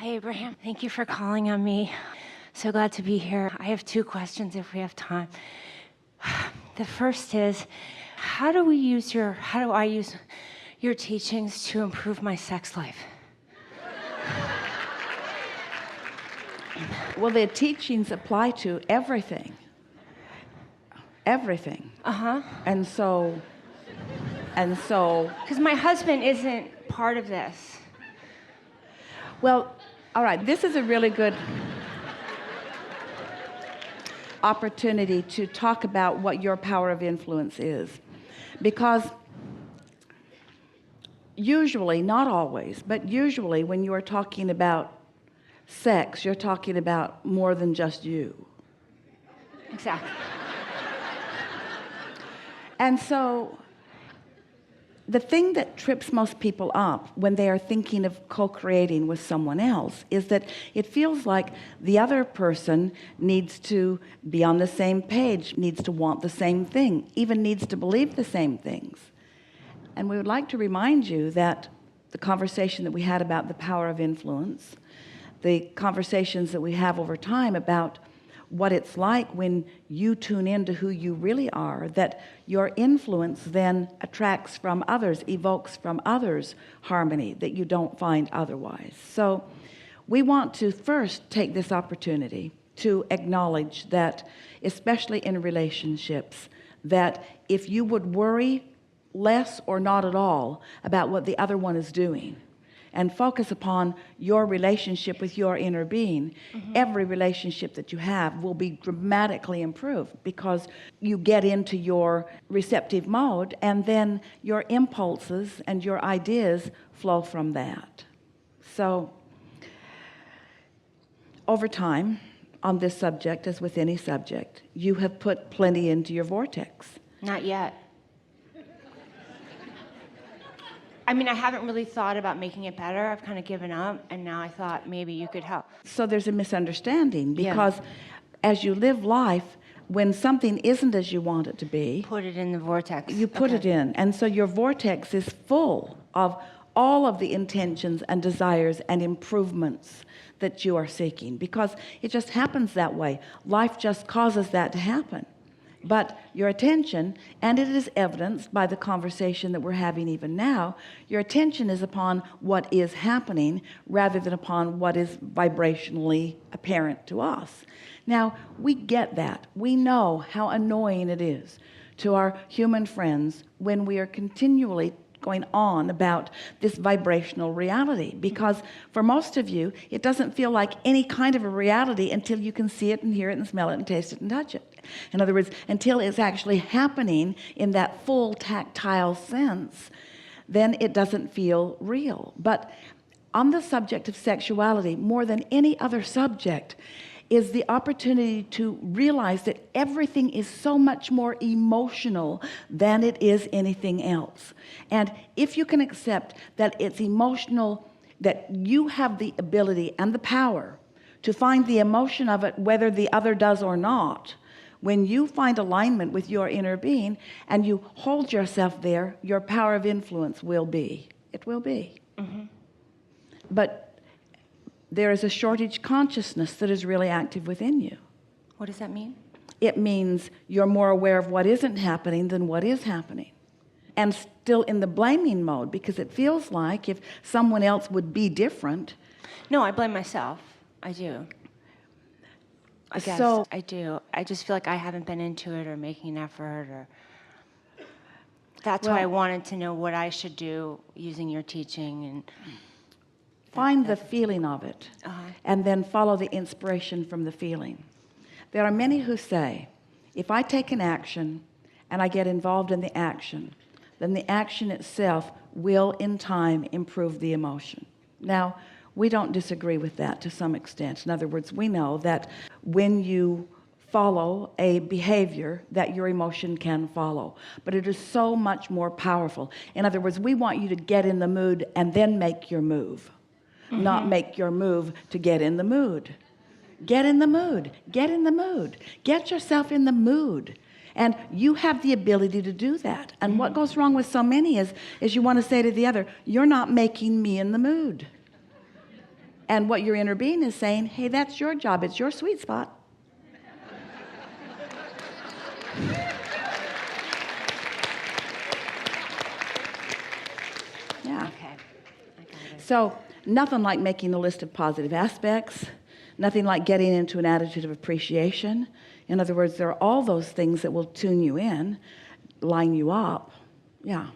Hi, Abraham. Thank you for calling on me. So glad to be here. I have 2 questions if we have time. The first is, how do I use your teachings to improve my sex life? Well, the teachings apply to everything. Everything. Uh-huh. And so, Because my husband isn't part of this. well, all right, this is a really good opportunity to talk about what your power of influence is. Because usually, not always, but usually when you are talking about sex, you're talking about more than just you. Exactly. And so the thing that trips most people up when they are thinking of co-creating with someone else is that it feels like the other person needs to be on the same page, needs to want the same thing, even needs to believe the same things. And we would like to remind you that the conversation that we had about the power of influence, the conversations that we have over time about what it's like when you tune into who you really are, that your influence then attracts from others, evokes from others harmony that you don't find otherwise. So we want to first take this opportunity to acknowledge that, especially in relationships, that if you would worry less or not at all about what the other one is doing and focus upon your relationship with your inner being, every relationship that you have will be dramatically improved, because you get into your receptive mode and then your impulses and your ideas flow from that. So over time on this subject, as with any subject, you have put plenty into your vortex. Not yet. I mean, I haven't really thought about making it better. I've kind of given up, and now I thought maybe you could help. So there's a misunderstanding, because as you live life, when something isn't as you want it to be, Put it in the vortex. you put it in. And so your vortex is full of all of the intentions and desires and improvements that you are seeking, because it just happens that way. Life just causes that to happen. But your attention, and it is evidenced by the conversation that we're having even now, your attention is upon what is happening rather than upon what is vibrationally apparent to us. Now, we get that. We know how annoying it is to our human friends when we are continually going on about this vibrational reality, because for most of you, it doesn't feel like any kind of a reality until you can see it and hear it and smell it and taste it and touch it. In other words, until it's actually happening in that full tactile sense, then it doesn't feel real. But on the subject of sexuality, more than any other subject, is the opportunity to realize that everything is so much more emotional than it is anything else. And if you can accept that it's emotional, that you have the ability and the power to find the emotion of it, whether the other does or not, when you find alignment with your inner being and you hold yourself there, your power of influence will be. It will be. But there is a shortage consciousness that is really active within you. What does that mean? It means you're more aware of what isn't happening than what is happening, and still in the blaming mode, because it feels like if someone else would be different. No, I blame myself. I do. I guess So I do. I just feel like I haven't been into it or making an effort, or that's why I wanted to know what I should do using your teaching. And find the feeling of it, and then follow the inspiration from the feeling. There are many who say, if I take an action and I get involved in the action, then the action itself will in time improve the emotion. Now, we don't disagree with that to some extent. In other words, we know that when you follow a behavior, that your emotion can follow, but it is so much more powerful. In other words, we want you to get in the mood and then make your move, not make your move to get in the mood. Get in the mood. Get in the mood. Get yourself in the mood. And you have the ability to do that. And what goes wrong with so many is you want to say to the other, you're not making me in the mood. And what your inner being is saying, hey, that's your job. It's your sweet spot. Yeah. Okay. I got it. So nothing like making a list of positive aspects. Nothing like getting into an attitude of appreciation. In other words, there are all those things that will tune you in, line you up. Yeah.